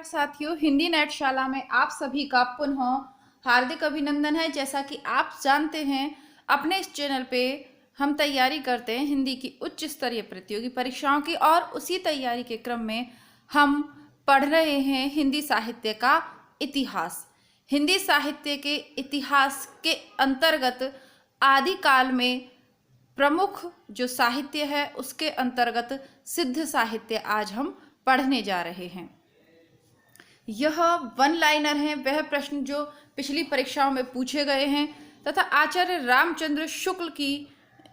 साथियों, हिंदी नेटशाला में आप सभी का पुनः हार्दिक अभिनंदन है। जैसा कि आप जानते हैं, अपने इस चैनल पे हम तैयारी करते हैं हिंदी की उच्च स्तरीय प्रतियोगी परीक्षाओं की, और उसी तैयारी के क्रम में हम पढ़ रहे हैं हिंदी साहित्य का इतिहास। हिंदी साहित्य के इतिहास के अंतर्गत आदिकाल में प्रमुख जो साहित्य है उसके अंतर्गत सिद्ध साहित्य आज हम पढ़ने जा रहे हैं। यह वन लाइनर हैं, वह प्रश्न जो पिछली परीक्षाओं में पूछे गए हैं तथा आचार्य रामचंद्र शुक्ल की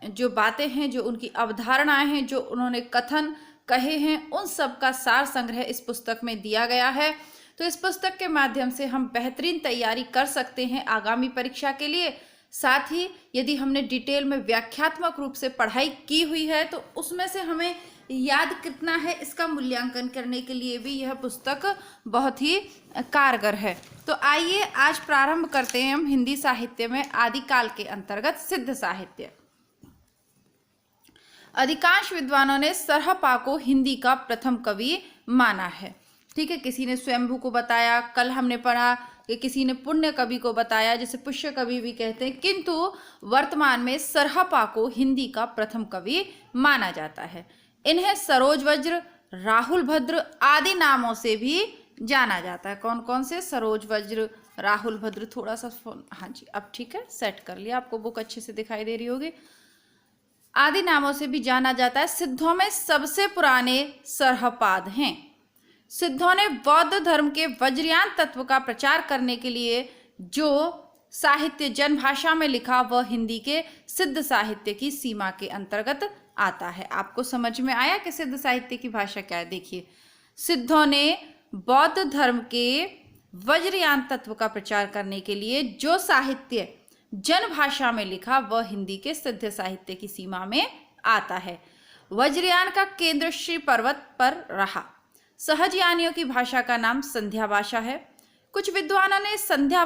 जो बातें हैं, जो उनकी अवधारणाएं हैं, जो उन्होंने कथन कहे हैं, उन सब का सार संग्रह इस पुस्तक में दिया गया है। तो इस पुस्तक के माध्यम से हम बेहतरीन तैयारी कर सकते हैं आगामी परीक्षा के लिए। साथ ही यदि हमने डिटेल में व्याख्यात्मक रूप से पढ़ाई की हुई है तो उसमें से हमें याद कितना है, इसका मूल्यांकन करने के लिए भी यह पुस्तक बहुत ही कारगर है। तो आइए आज प्रारंभ करते हैं हम हिंदी साहित्य में आदिकाल के अंतर्गत सिद्ध साहित्य। अधिकांश विद्वानों ने सरहपा को हिंदी का प्रथम कवि माना है। ठीक है, किसी ने स्वयंभू को बताया, कल हमने पढ़ा कि किसी ने पुण्य कवि को बताया, जिसे पुष्य कवि भी कहते हैं, किंतु वर्तमान में सरहपा को हिंदी का प्रथम कवि माना जाता है। इन्हें सरोज वज्र, राहुल भद्र आदि नामों से भी जाना जाता है। कौन कौन से? सरोज वज्र, राहुल भद्र। थोड़ा सा फोन, हाँ जी अब ठीक है, सेट कर लिया, आपको बुक अच्छे से दिखाई दे रही होगी। आदि नामों से भी जाना जाता है। सिद्धों में सबसे पुराने सरहपाद हैं। सिद्धों ने बौद्ध धर्म के वज्रयान तत्व का प्रचार करने के लिए जो साहित्य जनभाषा में लिखा वह हिंदी के सिद्ध साहित्य की सीमा के अंतर्गत आता है। आपको समझ में आया कि सिद्ध साहित्य की भाषा क्या है? देखिए, सिद्धों ने बौद्ध धर्म के वज्रयान तत्व का प्रचार करने के लिए जो साहित्य जनभाषा में लिखा वह हिंदी के सिद्ध साहित्य की सीमा में आता है। वज्रयान का केंद्र श्री पर्वत पर रहा। सहजयानियों की भाषा का नाम संध्या भाषा है। कुछ विद्वानों ने संध्या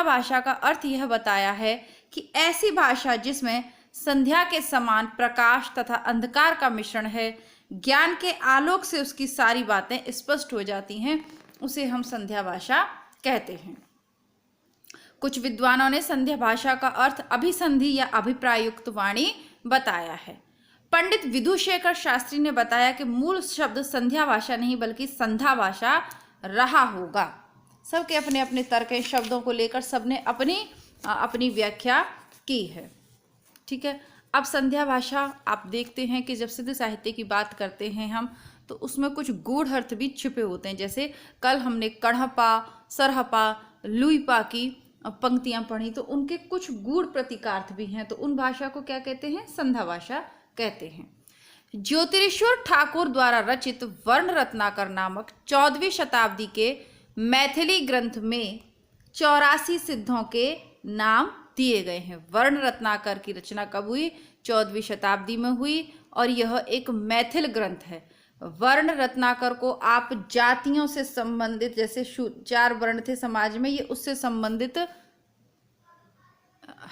भाषा का अर्थ यह बताया है कि ऐसी भाषा जिसमें संध्या के समान प्रकाश तथा अंधकार का मिश्रण है, ज्ञान के आलोक से उसकी सारी बातें स्पष्ट हो जाती हैं, उसे हम संध्या भाषा कहते हैं। कुछ विद्वानों ने संध्या भाषा का अर्थ अभिसंधि या अभिप्रायुक्त वाणी बताया है। पंडित विधुशेखर शास्त्री ने बताया कि मूल शब्द संध्या भाषा नहीं बल्कि संध्या भाषा रहा होगा। सबके अपने अपने तर्क हैं, शब्दों को लेकर सबने अपनी अपनी व्याख्या की है। ठीक है, अब संध्या भाषा आप देखते हैं कि जब सिद्ध साहित्य की बात करते हैं हम, तो उसमें कुछ गूढ़ अर्थ भी छिपे होते हैं। जैसे कल हमने कढ़पा, सरहपा, लुईपा की पंक्तियां पढ़ी, तो उनके कुछ गूढ़ प्रतीकार्थ भी हैं, तो उन भाषा को क्या कहते हैं? संध्या भाषा कहते हैं। ज्योतिरीश्वर ठाकुर द्वारा रचित वर्ण रत्नाकर नामक 14वीं शताब्दी के मैथिली ग्रंथ में 84 सिद्धों के नाम दिए गए हैं। वर्ण रत्नाकर की रचना कब हुई? 14वीं शताब्दी में हुई, और यह एक मैथिल ग्रंथ है। वर्ण रत्नाकर को आप जातियों से संबंधित, जैसे 4 वर्ण थे समाज में, ये उससे संबंधित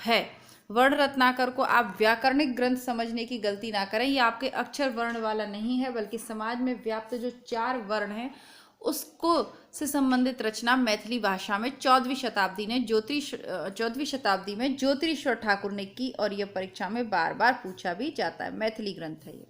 है। वर्ण रत्नाकर को आप व्याकरणिक ग्रंथ समझने की गलती ना करें। ये आपके अक्षर वर्ण वाला नहीं है, बल्कि समाज में व्याप्त जो 4 वर्ण हैं उसको से संबंधित रचना मैथिली भाषा में 14वीं शताब्दी में ज्योतिरीश्वर ठाकुर ने की, और यह परीक्षा में बार बार पूछा भी जाता है। मैथिली ग्रंथ है ये।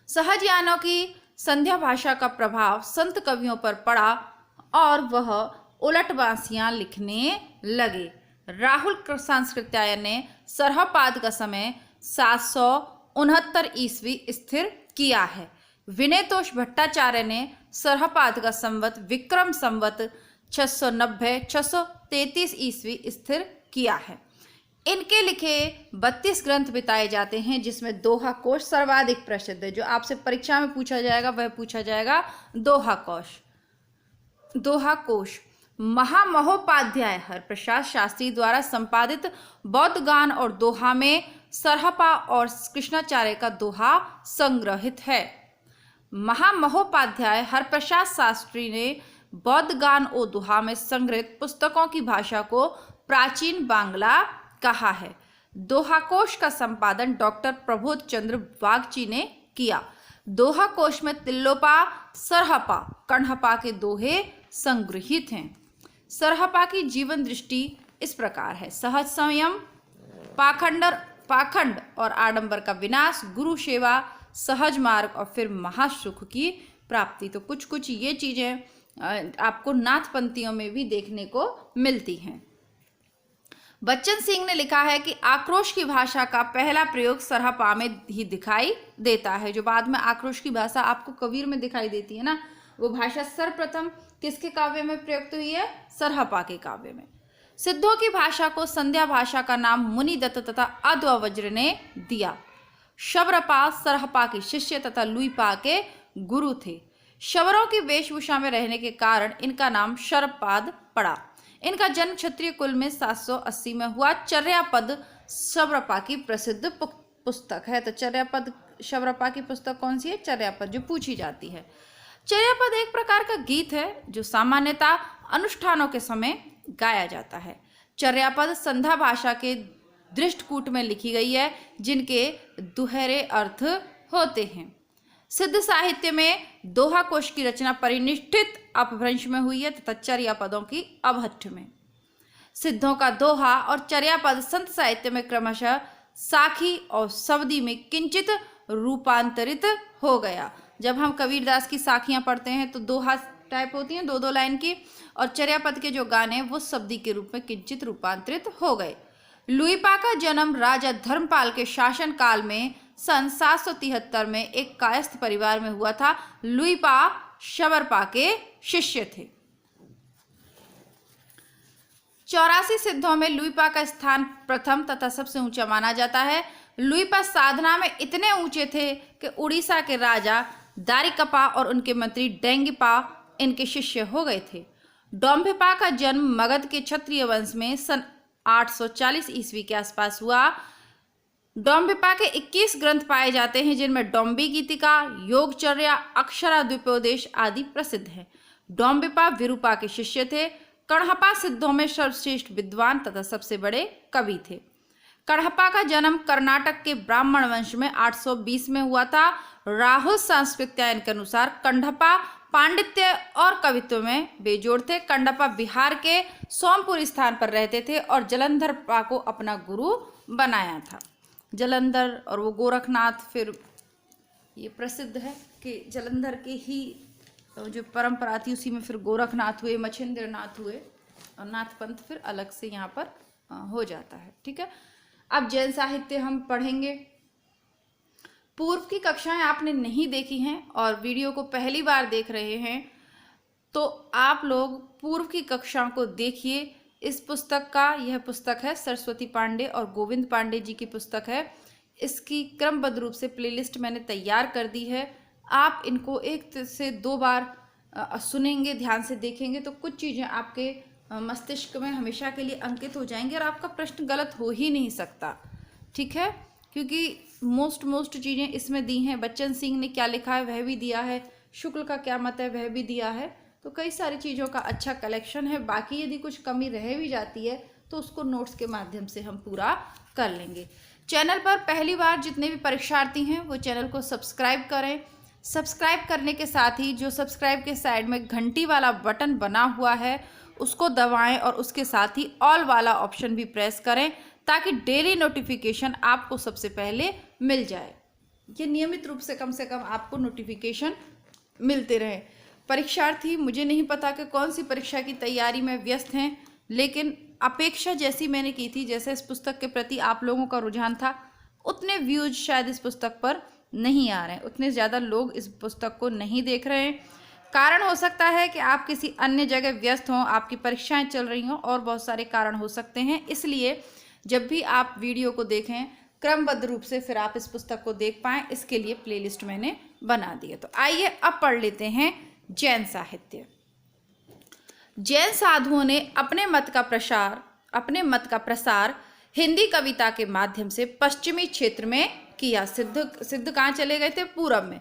सहजयानों की संध्या भाषा का प्रभाव संत कवियों पर पड़ा और वह उलटबांसियां लिखने लगे। राहुल सांस्कृत्याय ने सरहपाद का समय 769 ईस्वी स्थिर किया है। विनयतोष भट्टाचार्य ने सरहपाद का संवत विक्रम संवत 690-633 ईस्वी स्थिर किया है। इनके लिखे 32 ग्रंथ बिताए जाते हैं, जिसमें दोहा कोश सर्वाधिक प्रसिद्ध है। जो आपसे परीक्षा में पूछा जाएगा वह पूछा जाएगा दोहा कोश। महामहोपाध्याय हरप्रसाद शास्त्री द्वारा संपादित बौद्ध गान और दोहा में सरहपा और कृष्णाचार्य का दोहा संग्रहित है। महामहोपाध्याय हरप्रसाद शास्त्री ने बौद्ध गान और दोहा में संग्रहित पुस्तकों की भाषा को प्राचीन बांग्ला कहा है। दोहाकोश का संपादन डॉक्टर प्रबोध चंद्र बागची ने किया। दोहा कोश में तिल्लोपा, सरहपा, कण्हपा के दोहे संग्रहित हैं। सरहपा की जीवन दृष्टि इस प्रकार है: सहज संयम, पाखंड और आडंबर का विनाश, गुरु सेवा, सहज मार्ग और फिर महासुख की प्राप्ति। तो कुछ कुछ ये चीजें आपको नाथ पंक्तियों में भी देखने को मिलती हैं। बच्चन सिंह ने लिखा है कि आक्रोश की भाषा का पहला प्रयोग सरहपा में ही दिखाई देता है। जो बाद में आक्रोश की भाषा आपको कबीर में दिखाई देती है ना, वो भाषा सर्वप्रथम किसके काव्य में प्रयुक्त हुई है? सरहपा के काव्य में। सिद्धों की भाषा को संध्या भाषा का नाम मुनिदत्त तथा अद्वज्र ने दिया। शबरपा सरहपा के शिष्य तथा लुईपा के गुरु थे। शबरों की वेशभूषा में रहने के कारण इनका नाम शरपाद पड़ा। इनका जन्म क्षत्रिय कुल में 780 में हुआ। चर्यापद शबरपा की प्रसिद्ध पुस्तक है। तो चर्यापद शबरपा की पुस्तक कौन सी है? चर्यापद, जो पूछी जाती है। चर्यापद एक प्रकार का गीत है जो सामान्यतः अनुष्ठानों के समय गाया जाता है। चर्यापद संध्या भाषा के दृष्टकूट में लिखी गई है, जिनके दुहरे अर्थ होते हैं। सिद्ध साहित्य में दोहा कोश की रचना परिनिष्ठित अपभ्रंश में हुई है तथा चर्यापदों की अभट्ठ में। सिद्धों का दोहा और चर्यापद संत साहित्य में क्रमशः साखी और सवदी में किंचित रूपांतरित हो गया। जब हम कबीरदास की साखियां पढ़ते हैं तो दोहा टाइप होती हैं, 2-2 लाइन की, और चर्यापद के जो गाने वो सब्दी के रूप में किंचित रूपांतरित हो गए। लुईपा का जन्म राजा धर्मपाल के शासन काल में सन 773 में एक कायस्थ परिवार में हुआ था। लुईपा शबरपा के शिष्य थे। 84 सिद्धों में लुईपा का स्थान प्रथम तथा सबसे ऊंचा माना जाता है। लुईपा साधना में इतने ऊंचे थे कि उड़ीसा के राजा दारिकपा और उनके मंत्री डेंगिपा इनके शिष्य हो गए थे। डोम्भिपा का जन्म मगध के क्षत्रिय वंश में सन 840 ईस्वी के आसपास हुआ। डोम्भिपा के 21 ग्रंथ पाए जाते हैं, जिनमें डोम्बी गीतिका, योगचर्या, अक्षराद्विपोदेश आदि प्रसिद्ध हैं। डोम्भिपा विरूपा के शिष्य थे। कण्हपा सिद्धों में सर्वश्रेष्ठ विद्वान तथा सबसे बड़े कवि थे। कण्हपा का जन्म कर्नाटक के ब्राह्मण वंश में 820 में हुआ था। राहुल सांस्कृत्यायन के अनुसार कण्हपा पांडित्य और कवित्व में बेजोड़ थे। कण्हपा बिहार के सोमपुर स्थान पर रहते थे और जलंधरपा को अपना गुरु बनाया था। जलंधर और वो गोरखनाथ, फिर ये प्रसिद्ध है कि जलंधर के ही जो परंपरा थी उसी में फिर गोरखनाथ हुए, मच्छिंद्रनाथ हुए, और नाथ पंथ फिर अलग से यहाँ पर हो जाता है। ठीक है, अब जैन साहित्य हम पढ़ेंगे। पूर्व की कक्षाएं आपने नहीं देखी हैं और वीडियो को पहली बार देख रहे हैं तो आप लोग पूर्व की कक्षाओं को देखिए। इस पुस्तक का, यह पुस्तक है सरस्वती पांडे और गोविंद पांडे जी की पुस्तक है। इसकी क्रमबद्ध रूप से प्लेलिस्ट मैंने तैयार कर दी है। आप इनको 1 से 2 बार सुनेंगे, ध्यान से देखेंगे तो कुछ चीज़ें आपके मस्तिष्क में हमेशा के लिए अंकित हो जाएंगे और आपका प्रश्न गलत हो ही नहीं सकता। ठीक है, क्योंकि मोस्ट चीज़ें इसमें दी हैं। बच्चन सिंह ने क्या लिखा है वह भी दिया है, शुक्ल का क्या मत है वह भी दिया है। तो कई सारी चीज़ों का अच्छा कलेक्शन है। बाकी यदि कुछ कमी रह भी जाती है तो उसको नोट्स के माध्यम से हम पूरा कर लेंगे। चैनल पर पहली बार जितने भी परीक्षार्थी हैं वो चैनल को सब्सक्राइब करें। सब्सक्राइब करने के साथ ही जो सब्सक्राइब के साइड में घंटी वाला बटन बना हुआ है उसको दबाएं और उसके साथ ही ऑल वाला ऑप्शन भी प्रेस करें ताकि डेली नोटिफिकेशन आपको सबसे पहले मिल जाए। ये नियमित रूप से कम आपको नोटिफिकेशन मिलते रहे। परीक्षार्थी, मुझे नहीं पता कि कौन सी परीक्षा की तैयारी में व्यस्त हैं, लेकिन अपेक्षा जैसी मैंने की थी, जैसे इस पुस्तक के प्रति आप लोगों का रुझान था, उतने व्यूज शायद इस पुस्तक पर नहीं आ रहे हैं, उतने ज़्यादा लोग इस पुस्तक को नहीं देख रहे हैं। कारण हो सकता है कि आप किसी अन्य जगह व्यस्त हों, आपकी परीक्षाएं चल रही हों, और बहुत सारे कारण हो सकते हैं। इसलिए जब भी आप वीडियो को देखें क्रमबद्ध रूप से फिर आप इस पुस्तक को देख पाएँ, इसके लिए प्लेलिस्ट मैंने बना दी है। तो आइए अब पढ़ लेते हैं जैन साहित्य। जैन साधुओं ने अपने मत का प्रसार हिंदी कविता के माध्यम से पश्चिमी क्षेत्र में किया। सिद्ध कहाँ चले गए थे? पूरब में।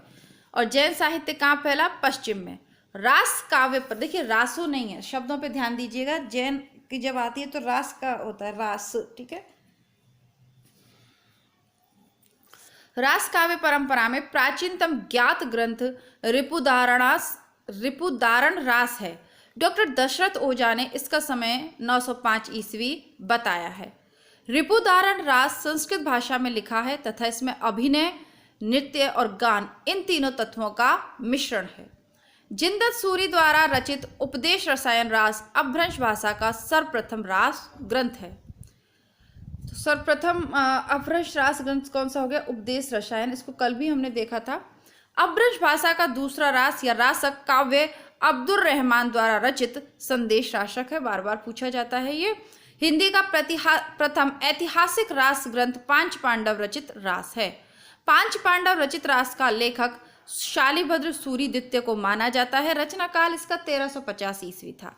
और जैन साहित्य कहाँ फैला? पश्चिम में। रास काव्य पर देखिए, रासो नहीं है, शब्दों पे ध्यान दीजिएगा। जैन की जब आती है तो रास का होता है, रास। ठीक है, रास काव्य परंपरा में प्राचीनतम ज्ञात ग्रंथ रिपुदारण रास है। डॉक्टर दशरथ ओझा ने इसका समय 905 ईस्वी बताया है। रिपुदारण रास संस्कृत भाषा में लिखा है तथा इसमें अभिनय, नृत्य और गान इन तीनों तत्वों का मिश्रण है। जिनदत्त सूरी द्वारा रचित उपदेश रसायन रास अपभ्रंश भाषा का सर्वप्रथम रास ग्रंथ है। तो सर्वप्रथम अपभ्रंश रास ग्रंथ कौन सा हो गया? उपदेश रसायन। इसको कल भी हमने देखा था। अपभ्रंश भाषा का दूसरा रास या रासक काव्य अब्दुल रहमान द्वारा रचित संदेश रासक है। बार बार पूछा जाता है ये। हिंदी का प्रथम ऐतिहासिक रास ग्रंथ पांच पांडव रचित रास है। पांच पांडव रचित रास का लेखक शालिभद्र सूरी द्वितीय को माना जाता है। रचना काल इसका 1350 ईस्वी था।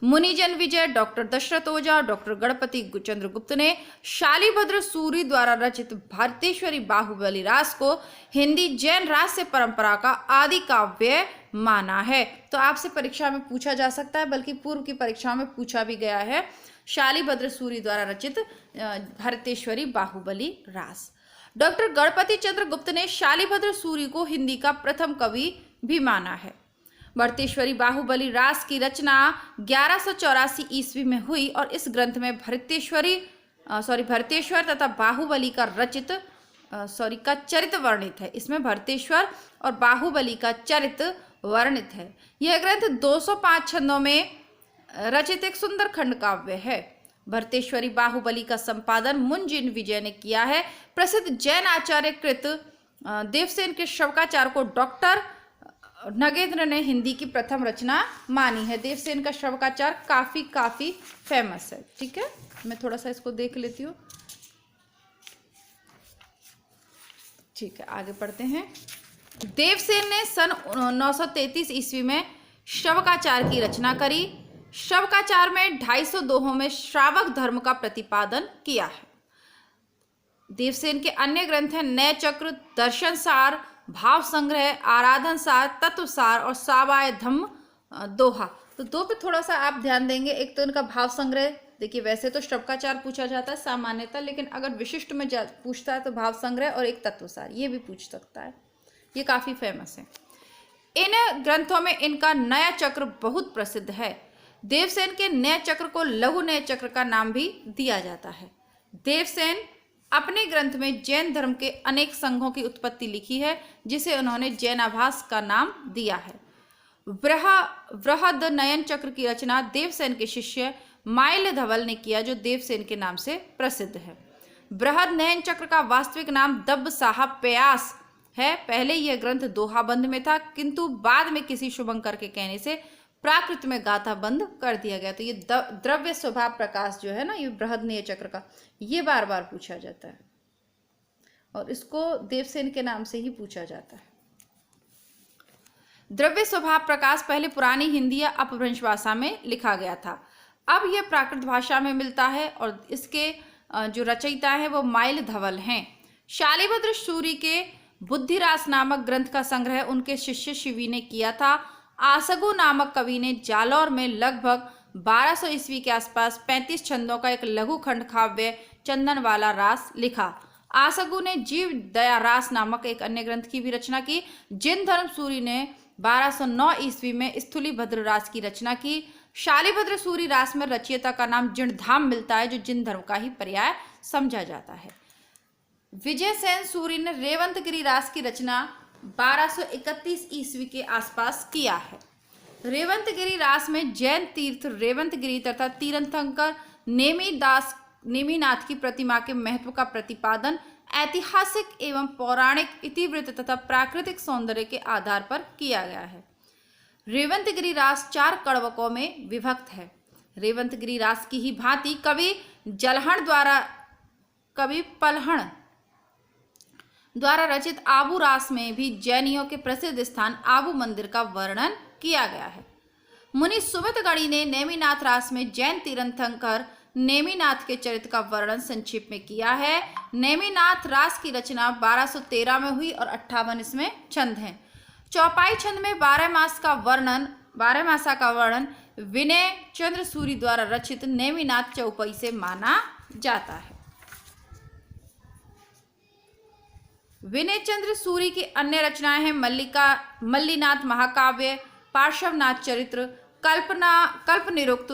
मुनिजन विजय, डॉक्टर दशरथ ओझा और डॉक्टर गणपति चंद्रगुप्त ने शालिभद्र सूरी द्वारा रचित भारतेश्वरी बाहुबली रास को हिंदी जैन रास्य परंपरा का आदि काव्य माना है। तो आपसे परीक्षा में पूछा जा सकता है, बल्कि पूर्व की परीक्षा में पूछा भी गया है। शालिभद्र सूरी द्वारा रचित भारतेश्वरी बाहुबली रास। डॉक्टर गणपति चंद्रगुप्त ने शालिभद्र सूरी को हिंदी का प्रथम कवि भी माना है। भारतेश्वरी बाहुबली रास की रचना 1184 ईस्वी में हुई और इस ग्रंथ में भरतेश्वर तथा बाहुबली का चरित्र वर्णित है। इसमें भरतेश्वर और बाहुबली का चरित्र वर्णित है। यह ग्रंथ 205 छंदों में रचित एक सुंदर खंड काव्य है। भरतेश्वरी बाहुबली का संपादन मुंजिन विजय ने किया है। प्रसिद्ध जैन आचार्य कृत देवसेन के शवकाचार को डॉक्टर नगेंद्र ने हिंदी की प्रथम रचना मानी है। देवसेन का शवकाचार काफी फेमस है। ठीक है, मैं थोड़ा सा इसको देख लेती हूँ। ठीक है, आगे पढ़ते हैं। देवसेन ने सन 933 ईस्वी में शवकाचार की रचना करी। शवकाचार में 250 दोहों में श्रावक धर्म का प्रतिपादन किया है। देवसेन के अन्य ग्रंथ हैं नय चक्र, दर्शन सार, भाव संग्रह, आराधन सार, तत्व सार और सावाय धम्म दोहा। तो दो पे थोड़ा सा आप ध्यान देंगे। एक तो इनका भाव संग्रह, देखिए वैसे तो शवकाचार पूछा जाता है सामान्यतः, लेकिन अगर विशिष्ट में पूछता है तो भाव संग्रह, और एक तत्व सार ये भी पूछ सकता है। ये काफी फेमस है। इन ग्रंथों में इनका नया चक्र बहुत प्रसिद्ध है। देवसेन के नय चक्र को लघु नय चक्र का नाम भी दिया जाता है। देवसेन अपने ग्रंथ में जैन धर्म के अनेक संघों की उत्पत्ति लिखी है, जिसे उन्होंने जैनाभास का नाम दिया है। बृहद नयन चक्र की रचना देवसेन के शिष्य माइल धवल ने किया, जो देवसेन के नाम से प्रसिद्ध है। बृहद नयन चक्र का वास्तविक नाम दब्ब साहब प्यास है। पहले यह ग्रंथ दोहाबंद में था, किंतु बाद में किसी शुभंकर के कहने से प्राकृत में गाथा बंद कर दिया गया। तो ये द्रव्य स्वभाव प्रकाश जो है ना, ये बृहद नय चक्र का, ये बार बार पूछा जाता है और इसको देवसेन के नाम से ही पूछा जाता है। द्रव्य स्वभाव प्रकाश पहले पुरानी हिंदी या अपभ्रंश भाषा में लिखा गया था। अब यह प्राकृत भाषा में मिलता है और इसके जो रचयिता है वो माइल धवल हैं। शालिभद्र सूरी के बुद्धिरास नामक ग्रंथ का संग्रह उनके शिष्य शिवी ने किया था। आसगु नामक कवि ने जालौर में लगभग 1200 ईस्वी के आसपास 35 छंदों का एक लघु खंड काव्य चंदनवाला रास लिखा। आसगु ने जीव दया रास नामक एक अन्य ग्रंथ की भी रचना की। जिन धर्म सूरी ने 1209 ईस्वी में स्थूलीभद्र रास की रचना की। शालिभद्र सूरी रास में रचयिता का नाम जिणधाम मिलता है, जो जिन धर्म का ही पर्याय समझा जाता है। विजयसेन सूरी ने रेवंतगिरी रास की रचना 1231 ईस्वी के आसपास किया है। रेवंतगिरी रास में जैन तीर्थ रेवंतगिरी तथा तीर्थंकर नेमिनाथ की प्रतिमा के महत्व का प्रतिपादन ऐतिहासिक एवं पौराणिक इतिवृत्त तथा प्राकृतिक सौंदर्य के आधार पर किया गया है। रेवंतगिरी रास 4 कड़वकों में विभक्त है। रेवंतगिरी रास की ही भांति कवि पलहण द्वारा रचित आबू रास में भी जैनियों के प्रसिद्ध स्थान आबू मंदिर का वर्णन किया गया है। मुनि सुमितगढ़ी ने नेमिनाथ रास में जैन तीर्थंकर नेमिनाथ के चरित्र का वर्णन संक्षेप में किया है। नेमिनाथ रास की रचना 1213 में हुई और 58 इसमें छंद हैं। चौपाई छंद में 12 मासा का वर्णन विनय चंद्र सूरी द्वारा रचित नेमिनाथ चौपाई से माना जाता है। विनय चंद्र सूरी की अन्य रचनाएं हैं मल्लीनाथ महाकाव्य, पार्श्वनाथ चरित्र, कल्पनिरुक्त,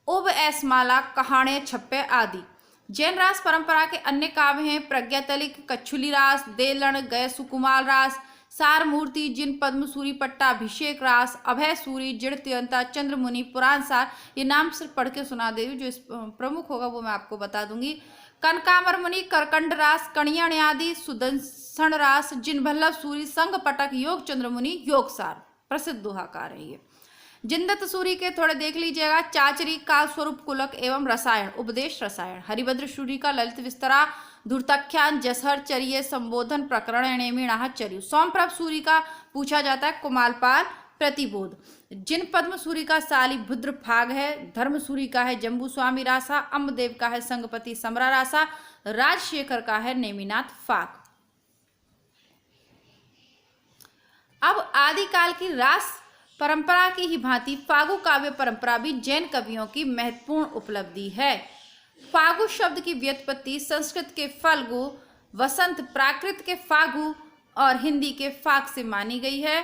उब एस माला, कहाणे छप्पे आदि। जैन रास परंपरा के अन्य काव्य हैं प्रज्ञातलिक, कच्छुली रास, देलण, गय सुकुमार रास, सार मूर्ति, जिन पद्म सूरी, पट्टाभिषेक रास, अभय सूरी, जिड़त्यंता, चंद्रमुनि, पुराण सार। ये नाम सिर्फ पढ़ के सुना दे रही हूँ, जो प्रमुख होगा वो मैं आपको बता दूंगी। कनकामर मुनि, करकंड रास, कणियण आदि, सुदर्शन रास, जिन भल्लभ सूरी, संघ पटक, योग चंद्रमुनि, योग सार। प्रसिद्ध दोहाकार है ये। जिनदत्त सूरी के थोड़े देख लीजिएगा, चाचरी, काल स्वरूप, कुलक एवं रसायन, उपदेश रसायन। हरिभद्र सूरी का ललित विस्तरा, धूर्ताख्यान, जसहर चर्य, संबोधन प्रकरण, नेमिणाह चर्यु। सोमप्रभ सूरी का पूछा जाता है, कुमालपाल प्रतिबोध। जिन पद्म सूरी का सालिभुद्र फाग है, धर्म सूरी का है जम्बू स्वामी रासा, अम्बदेव का है संगपति समरा रासा, राजशेखर का है नेमिनाथ फाग। अब आदिकाल की रास परंपरा की ही भांति फागु काव्य परंपरा भी जैन कवियों की महत्वपूर्ण उपलब्धि है। फागु शब्द की व्युत्पत्ति संस्कृत के फल्गु, वसंत, प्राकृत के फागु और हिंदी के फाग से मानी गई है।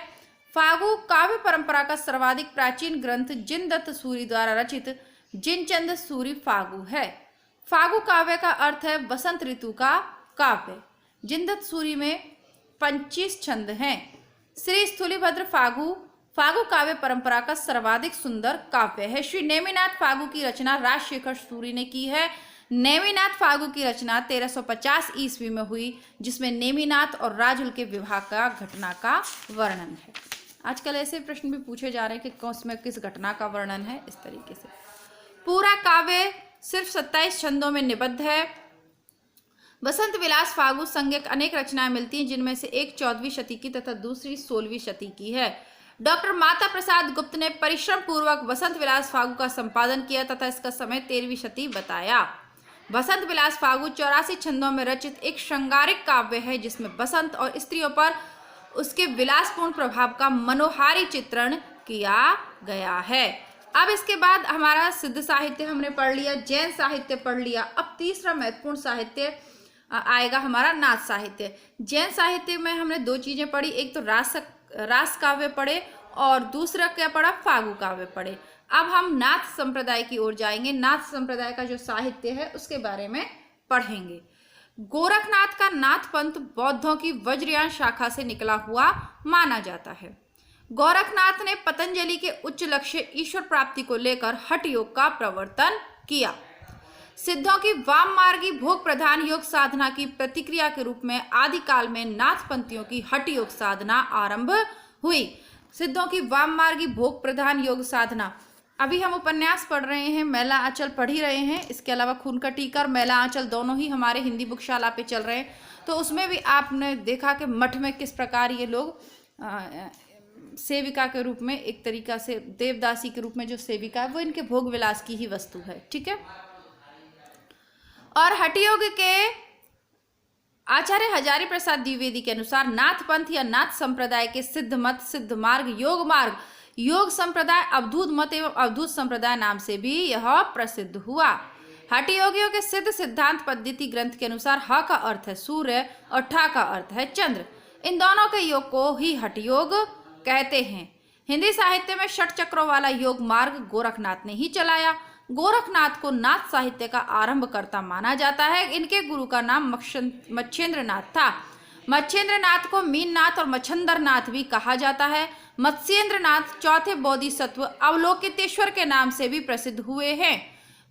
फागु काव्य परंपरा का सर्वाधिक प्राचीन ग्रंथ जिनदत्त सूरी द्वारा रचित जिनचंद सूरी फागु है। फागु काव्य का अर्थ है वसंत ऋतु का काव्य। जिनदत्त सूरी में 25 छंद हैं। श्री स्थूलीभद्र फागु फागु काव्य परंपरा का सर्वाधिक सुंदर काव्य है। श्री नेमिनाथ फागु की रचना राजशेखर सूरी ने की है। नेमिनाथ फागु की रचना 1350 ईस्वी में हुई, जिसमें नेमिनाथ और राजुल के विवाह का घटना का वर्णन है। आजकल ऐसे प्रश्न भी पूछे जा रहे हैं कि उसमें किस घटना का वर्णन है। इस तरीके से पूरा काव्य सिर्फ 27 छंदों में निबद्ध है। बसंत विलास फागु संज्ञक अनेक रचनाएं मिलती हैं, जिनमें से एक 14वीं शती की तथा दूसरी 16वीं शती की है। डॉक्टर माता प्रसाद गुप्त ने परिश्रम पूर्वक बसंत विलास फागु का संपादन किया तथा इसका समय 13वीं शती बताया। बसंत विलास फागु 84 छंदों में रचित एक श्रृंगारिक काव्य है, जिसमें बसंत और स्त्रियों पर उसके विलासपूर्ण प्रभाव का मनोहारी चित्रण किया गया है। अब इसके बाद हमारा सिद्ध साहित्य हमने पढ़ लिया, जैन साहित्य पढ़ लिया। अब तीसरा महत्वपूर्ण साहित्य आएगा हमारा नाथ साहित्य। जैन साहित्य में हमने दो चीजें पढ़ी, एक तो रास काव्य पढ़े और दूसरा क्या पढ़ा, फागु काव्य पढ़े। अब हम नाथ संप्रदाय की ओर जाएंगे। नाथ संप्रदाय का जो साहित्य है उसके बारे में पढ़ेंगे। गोरखनाथ का नाथ पंथ बौद्धों की वज्रयान शाखा से निकला हुआ माना जाता है। गोरखनाथ ने पतंजलि के उच्च लक्ष्य ईश्वर प्राप्ति को लेकर हठ योग का प्रवर्तन किया। सिद्धों की वाम मार्गी भोग प्रधान योग साधना की प्रतिक्रिया के रूप में आदिकाल में नाथ पंथियों की हठ योग साधना आरंभ हुई। सिद्धों की वाम मार्गी भोग प्रधान योग साधना। अभी हम उपन्यास पढ़ रहे हैं, मैला आंचल पढ़ ही रहे हैं। इसके अलावा खून का टीका और मैला आंचल दोनों ही हमारे हिंदी बुकशाला पे चल रहे हैं। तो उसमें भी आपने देखा कि मठ में किस प्रकार ये लोग सेविका के रूप में, एक तरीका से देवदासी के रूप में जो सेविका है वो इनके भोग विलास की ही वस्तु है। ठीक है। और हठयोग के आचार्य हजारी प्रसाद द्विवेदी के अनुसार नाथ पंथ या नाथ संप्रदाय के सिद्ध मत, सिद्ध मार्ग, योग संप्रदाय, अवधूत मत एवं अवधूत संप्रदाय नाम से भी यह प्रसिद्ध हुआ। हठ योगियों के सिद्ध सिद्धांत पद्धति ग्रंथ के अनुसार ह का अर्थ है सूर्य और ठा का अर्थ है चंद्र। इन दोनों के योग को ही हठ योग कहते हैं। हिंदी साहित्य में षट चक्रों वाला योग मार्ग गोरखनाथ ने ही चलाया। गोरखनाथ को नाथ साहित्य का आरंभकर्ता माना जाता है। इनके गुरु का नाम मच्छेंद्रनाथ था। मच्छेंद्रनाथ को मीननाथ और मच्छंदरनाथ भी कहा जाता है। मत्स्येंद्रनाथ चौथे बोधिसत्व अवलोकितेश्वर के नाम से भी प्रसिद्ध हुए हैं।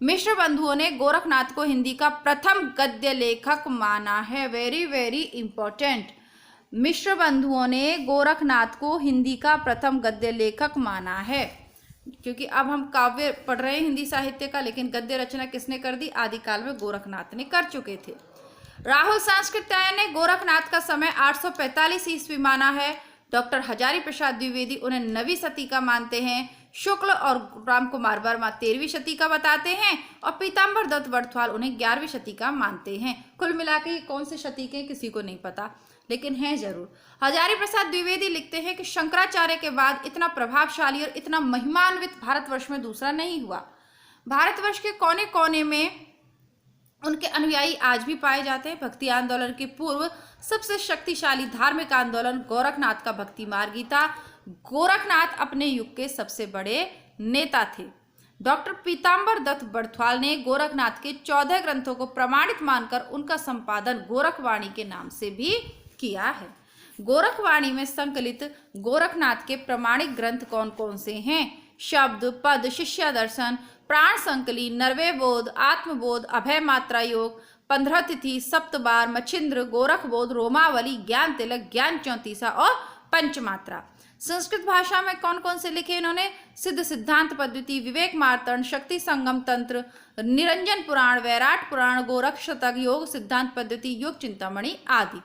मिश्र बंधुओं ने गोरखनाथ को हिंदी का प्रथम गद्य लेखक माना है। Very very important. मिश्र बंधुओं ने गोरखनाथ को हिंदी का प्रथम गद्य लेखक माना है, क्योंकि अब हम काव्य पढ़ रहे हैं हिंदी साहित्य का, लेकिन गद्य रचना किसने कर दी, आदिकाल में गोरखनाथ ने कर चुके थे। राहुल सांस्कृत्यायन ने गोरखनाथ का समय 845 ईस्वी माना है। डॉक्टर हजारी प्रसाद द्विवेदी उन्हें 9वीं शती का मानते हैं। शुक्ल और राम कुमार वर्मा 13वीं शती का बताते हैं और पीताम्बर दत्त बड़थवाल उन्हें 11वीं शती का मानते हैं। कुल मिला के कौन से शती के किसी को नहीं पता, लेकिन है जरूर। हजारी प्रसाद द्विवेदी लिखते हैं कि शंकराचार्य के बाद इतना प्रभावशाली और इतना महिमान्वित भारतवर्ष में दूसरा नहीं हुआ। भारतवर्ष के कोने कोने में उनके अनुयायी आज भी पाए जाते हैं। भक्ति आंदोलन के पूर्व सबसे शक्तिशाली धार्मिक आंदोलन गोरखनाथ का भक्ति मार्गी था। गोरखनाथ अपने युग के सबसे बड़े नेता थे। डॉक्टर पीताम्बर दत्त बड़थवाल ने गोरखनाथ के 14 ग्रंथों को प्रमाणित मानकर उनका संपादन गोरखवाणी के नाम से भी किया है। गोरखवाणी में संकलित गोरखनाथ के प्रमाणिक ग्रंथ कौन कौन से हैं? शब्द, पद, शिष्य दर्शन, प्राण संकली, नरवे बोध, आत्मबोध, अभय मात्रा योग, 15 तिथि, सप्तबार, मच्छिंद्र, गोरख बोध, रोमावली, ज्ञान तिलक, ज्ञान 34 और पंचमात्रा। संस्कृत भाषा में कौन कौन से लिखे इन्होंने? सिद्ध सिद्धांत पद्धति, विवेक मार्तंड, शक्ति संगम तंत्र, निरंजन पुराण, वैराट पुराण, गोरख शतक, योग सिद्धांत पद्धति, योग चिंतामणि आदि।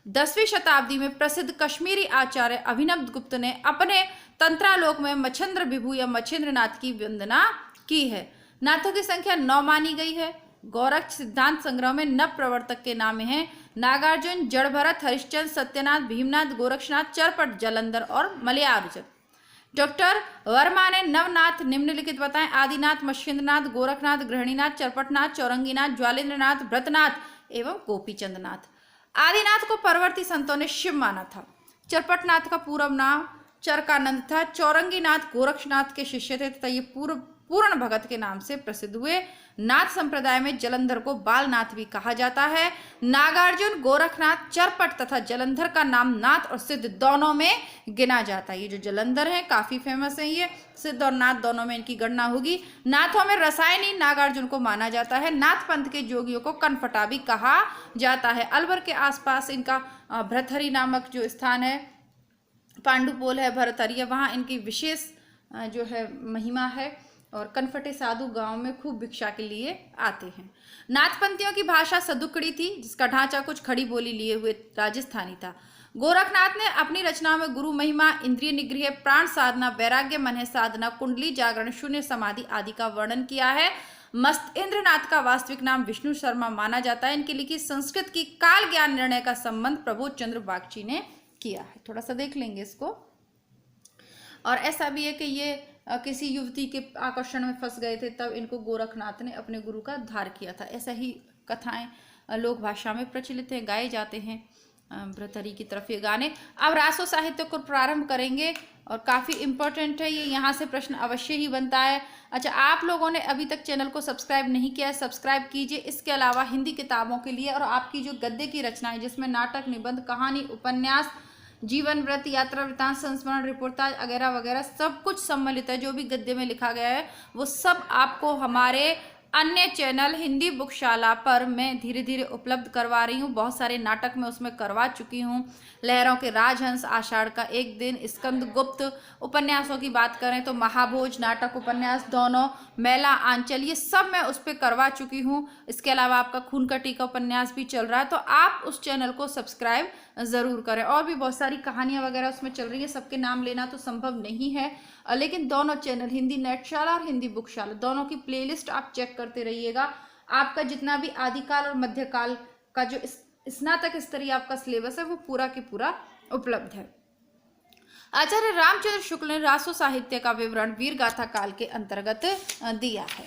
10वीं शताब्दी में प्रसिद्ध कश्मीरी आचार्य अभिनव गुप्त ने अपने तंत्रालोक में मच्छिंद्र विभु या मच्छिंद्रनाथ की वंदना की है। नाथों की संख्या 9 मानी गई है। गोरख सिद्धांत संग्रह में नव प्रवर्तक के नाम हैं नागार्जुन, जड़भरत, हरिश्चंद्र, सत्यनाथ, भीमनाथ, गोरक्षनाथ, चरपट, जलंधर और मलयार्जुन। डॉक्टर वर्मा ने नवनाथ निम्नलिखित बताएं: आदिनाथ, मत्स्येंद्रनाथ, गोरखनाथ, गृहणीनाथ, चरपटनाथ, चौरंगीनाथ, ज्वालेंद्रनाथ, व्रतनाथ एवं गोपीचंदनाथ। आदिनाथ को परवर्ती संतों ने शिव माना था। चरपटनाथ का पूरा नाम चरकानंद था। चौरंगीनाथ गोरक्षनाथ के शिष्य थे तथा ये पूर्ण भगत के नाम से प्रसिद्ध हुए। नाथ संप्रदाय में जलंधर को बालनाथ भी कहा जाता है। नागार्जुन, गोरखनाथ, चरपट तथा जलंधर का नाम नाथ और सिद्ध दोनों में गिना जाता है। ये जो जलंधर है काफी फेमस है, ये सिद्ध और नाथ दोनों में इनकी गणना होगी। नाथों में रसायनी नागार्जुन को माना जाता है। नाथ पंथ के जोगियों को कनफटा भी कहा जाता है। अलवर के आसपास इनका भरथरी नामक जो स्थान है, पांडुपोल है, भरथरी, वहाँ इनकी विशेष जो है महिमा है और कनफटे साधु गांव में खूब भिक्षा के लिए आते हैं। नाथपंथियों की भाषा सदुकड़ी थी, जिसका ढांचा कुछ खड़ी बोली लिए हुए राजस्थानी था। गोरखनाथ ने अपनी रचनाओं में गुरु महिमा, इंद्रिय निग्रह, प्राण साधना, वैराग्य, मन साधना, कुंडली जागरण, शून्य समाधि आदि का वर्णन किया है। मत्स्येंद्रनाथ का वास्तविक नाम विष्णु शर्मा माना जाता है। इनकी लिखी संस्कृत की काल ज्ञान निर्णय का संबंध प्रबोध चंद्र बागची ने किया है। थोड़ा सा देख लेंगे इसको। और ऐसा भी है कि ये किसी युवती के आकर्षण में फंस गए थे, तब इनको गोरखनाथ ने अपने गुरु का उद्धार किया था। ऐसा ही कथाएं लोक भाषा में प्रचलित हैं, गाए जाते हैं। भ्रतरी की तरफ ये गाने। अब रासो साहित्य को प्रारंभ करेंगे और काफ़ी इम्पोर्टेंट है ये, यहाँ से प्रश्न अवश्य ही बनता है। अच्छा, आप लोगों ने अभी तक चैनल को सब्सक्राइब नहीं किया है, सब्सक्राइब कीजिए। इसके अलावा हिंदी किताबों के लिए और आपकी जो गद्य की रचना है, जिसमें नाटक, निबंध, कहानी, उपन्यास, जीवन व्रत, यात्रा वृत्तांत, संस्मरण, रिपोर्टाज वगैरह वगैरह सब कुछ सम्मिलित है। जो भी गद्य में लिखा गया है वो सब आपको हमारे अन्य चैनल हिंदी बुकशाला पर मैं धीरे धीरे उपलब्ध करवा रही हूँ। बहुत सारे नाटक मैं उसमें करवा चुकी हूँ। लहरों के राजहंस, आषाढ़ का एक दिन, स्कंद गुप्त, उपन्यासों की बात करें तो महाभोज, नाटक, उपन्यास दोनों, मेला, आंचल, ये सब मैं उस पर करवा चुकी हूँ। इसके अलावा आपका खून का टीका उपन्यास भी चल रहा है, तो आप उस चैनल को सब्सक्राइब ज़रूर करें। और भी बहुत सारी कहानियाँ वगैरह उसमें चल रही है, सबके नाम लेना तो संभव नहीं है, लेकिन दोनों चैनल हिंदी नेटशाला और हिंदी बुकशाला दोनों की प्लेलिस्ट आप चेक करते रहिएगा। आपका जितना भी आदिकाल और मध्यकाल का जो स्नातक स्तरीय आपका सिलेबस है वो पूरा के पूरा उपलब्ध है। आचार्य रामचंद्र शुक्ल ने रासो साहित्य का विवरण वीर गाथा काल के अंतर्गत दिया है।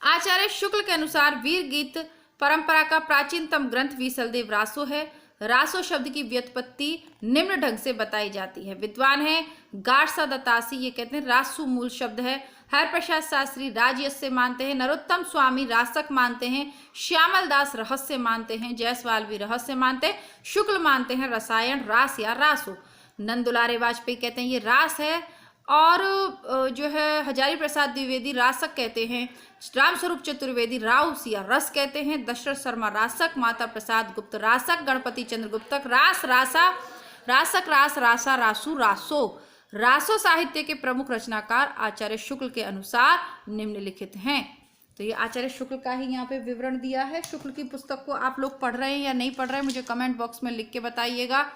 आचार्य शुक्ल के अनुसार वीर गीत परंपरा का प्राचीनतम ग्रंथ वीसलदेव रासो है। रासो शब्द की व्युत्पत्ति निम्न ढंग से बताई जाती है। विद्वान है गारसा दत्तासी, ये कहते हैं रासु मूल शब्द है। हरप्रसाद शास्त्री राजयश से मानते हैं। नरोत्तम स्वामी रासक मानते हैं। श्यामल दास रहस्य मानते हैं। जायसवाल भी रहस्य मानते हैं। शुक्ल मानते हैं रसायन, रास या रासो। नंदुलारे वाजपेयी कहते हैं ये रास है। और जो है हजारी प्रसाद द्विवेदी रासक कहते हैं। रामस्वरूप चतुर्वेदी राउस या रस कहते हैं। दशरथ शर्मा रासक, माता प्रसाद गुप्त रासक, गणपति चंद्र गुप्तक रास, रासा, रासक, रास, रासा, रासु, रासो। रासो साहित्य के प्रमुख रचनाकार आचार्य शुक्ल के अनुसार निम्नलिखित हैं। तो ये आचार्य शुक्ल का ही यहाँ पे विवरण दिया है। शुक्ल की पुस्तक को आप लोग पढ़ रहे हैं या नहीं पढ़ रहे हैं, मुझे कमेंट बॉक्स में लिख के बताइएगा।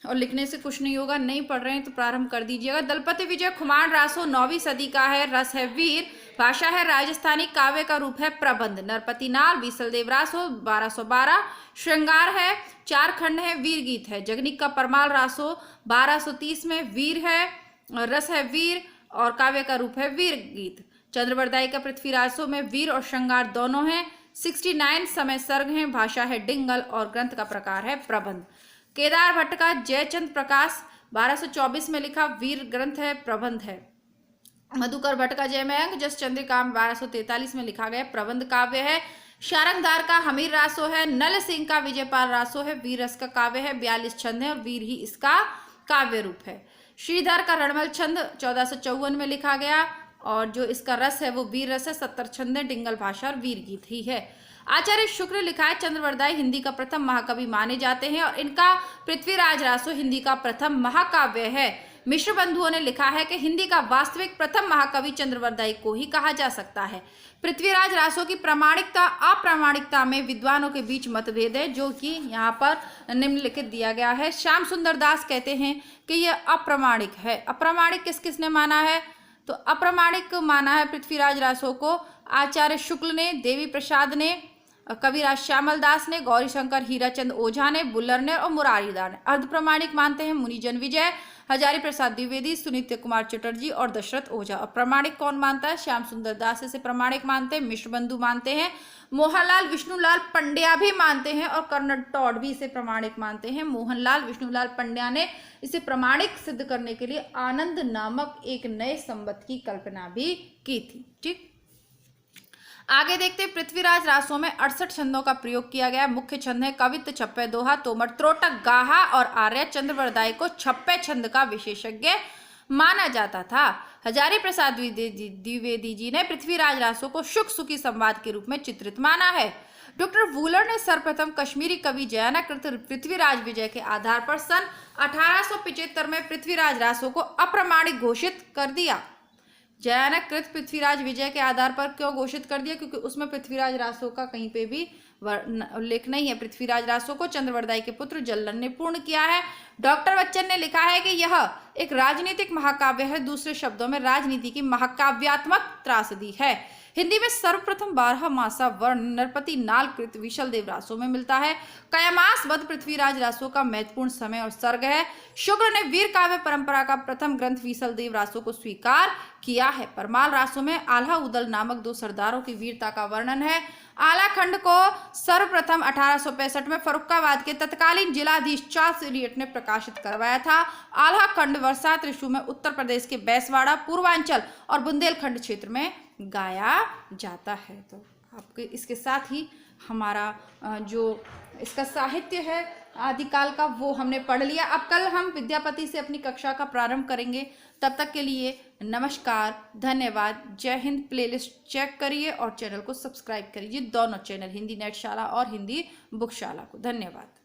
और लिखने से कुछ नहीं होगा, नहीं पढ़ रहे हैं तो प्रारंभ कर दीजिएगा। दलपति विजय खुमान रासो 9वीं सदी का है। रस है वीर, भाषा है राजस्थानी, काव्य का रूप है प्रबंध। नरपति नाल वीसलदेव रासो 1212। श्रृंगार है, 4 खंड है, वीर गीत है। जगनिक का परमाल रासो 1230 में वीर है, रस है वीर और काव्य का रूप है वीर गीत। चंद्रवरदाई का पृथ्वी राजसों में वीर और श्रृंगार दोनों हैं। 69 समय सर्ग हैं। भाषा है डिंगल और ग्रंथ का प्रकार है प्रबंध। केदार भट्ट का जयचंद प्रकाश 1224 में लिखा वीर ग्रंथ है, प्रबंध है। मधुकर भट्ट का जयमयंक जस चंद्रिका 1243 में लिखा गया प्रबंध काव्य है। शारंगधार का हमीर रासो है। नल सिंह का विजयपाल रासो है, वीर रस का काव्य है, 42 छंद है और वीर ही इसका काव्य रूप है। श्रीधर का रणमल छंद 1454 में लिखा गया और जो इसका रस है वो वीर रस है, 70 छंद है, डिंगल भाषा और वीर गीत ही है। आचार्य शुक्ल ने लिखा है चंद्रवरदाई हिंदी का प्रथम महाकवि माने जाते हैं और इनका पृथ्वीराज रासो हिंदी का प्रथम महाकाव्य है। मिश्र बंधुओं ने लिखा है कि हिंदी का वास्तविक प्रथम महाकवि चंद्रवरदाई को ही कहा जा सकता है। पृथ्वीराज रासो की प्रामाणिकता अप्रामाणिकता में विद्वानों के बीच मतभेद है, जो कि यहाँ पर निम्नलिखित दिया गया है। श्याम सुंदर दास कहते हैं कि यह अप्रामाणिक है। अप्रामाणिक किसने माना है? तो अप्रामाणिक माना है पृथ्वीराज रासो को आचार्य शुक्ल ने, देवी प्रसाद ने, कविराज श्यामल दास ने, गौरीशंकर हीराचंद ओझा ने, बुल्लर ने और मुरारीदास ने। अर्ध प्रमाणिक मानते हैं मुनि जनविजय, हजारी प्रसाद द्विवेदी, सुनीत कुमार चटर्जी और दशरथ ओझा। और प्रमाणिक कौन मानता है? श्याम सुंदर दास इसे प्रमाणिक मानते हैं, मिश्र बंधु मानते हैं, मोहनलाल विष्णुलाल पंड्या भी मानते हैं और कर्नल टॉड भी इसे प्रमाणिक मानते हैं। मोहनलाल विष्णुलाल पंड्या ने इसे प्रमाणिक सिद्ध करने के लिए आनंद नामक एक नए संबंध की कल्पना भी की थी। ठीक, आगे देखते हैं। पृथ्वीराज रासों में 68 छंदों का प्रयोग किया गया। मुख्य छंद है कवित्त, छप्पे, दोहा, तोमर, त्रोटक, गाहा और आर्य। चंद्रवरदाई को छप्पे छंद का विशेषज्ञ माना जाता था। हजारी प्रसाद द्विवेदी जी ने पृथ्वीराज रासों को सुख सुखी संवाद के रूप में चित्रित माना है। डॉक्टर वूलर ने सर्वप्रथम कश्मीरी कवि जयानाकृत पृथ्वीराज विजय के आधार पर सन 1875 में पृथ्वीराज रासों को अप्रमाणिक घोषित कर दिया। जयानाकृत पृथ्वीराज विजय के आधार पर क्यों घोषित कर दिया? क्योंकि उसमें पृथ्वीराज रासो का कहीं पे भी उल्लेख नहीं है। पृथ्वीराज रासो को चंद्रवरदाई के पुत्र जल्लन ने पूर्ण किया है। डॉक्टर बच्चन ने लिखा है कि यह एक राजनीतिक महाकाव्य है। दूसरे शब्दों में राजनीति की महाकाव्यात्मक त्रासदी है। हिंदी में सर्वप्रथम 12 मासा वर्ण नरपति नालकृत विशल देव रासो में मिलता है। कयामास वध पृथ्वीराज रासो का महत्वपूर्ण समय और सर्ग है। शुक्र ने वीर काव्य परंपरा का प्रथम ग्रंथ विशल देव रासो को स्वीकार किया है। परमाल रासो में आल्हा उदल नामक 2 सरदारों की वीरता का वर्णन है। आला खंड को सर्वप्रथम 1865 में फर्रुखाबाद के तत्कालीन जिलाधीश चार्ल्स इलियट ने प्रकाशित करवाया था। आल्हा खंड बरसात ऋतु में उत्तर प्रदेश के बैसवाड़ा, पूर्वांचल और बुंदेलखंड क्षेत्र में गाया जाता है। तो आपके इसके साथ ही हमारा जो इसका साहित्य है आदिकाल का वो हमने पढ़ लिया। अब कल हम विद्यापति से अपनी कक्षा का प्रारंभ करेंगे। तब तक के लिए नमस्कार, धन्यवाद, जय हिंद। प्लेलिस्ट चेक करिए और चैनल को सब्सक्राइब करिए, दोनों चैनल, हिंदी नेट शाला और हिंदी बुक शाला को। धन्यवाद।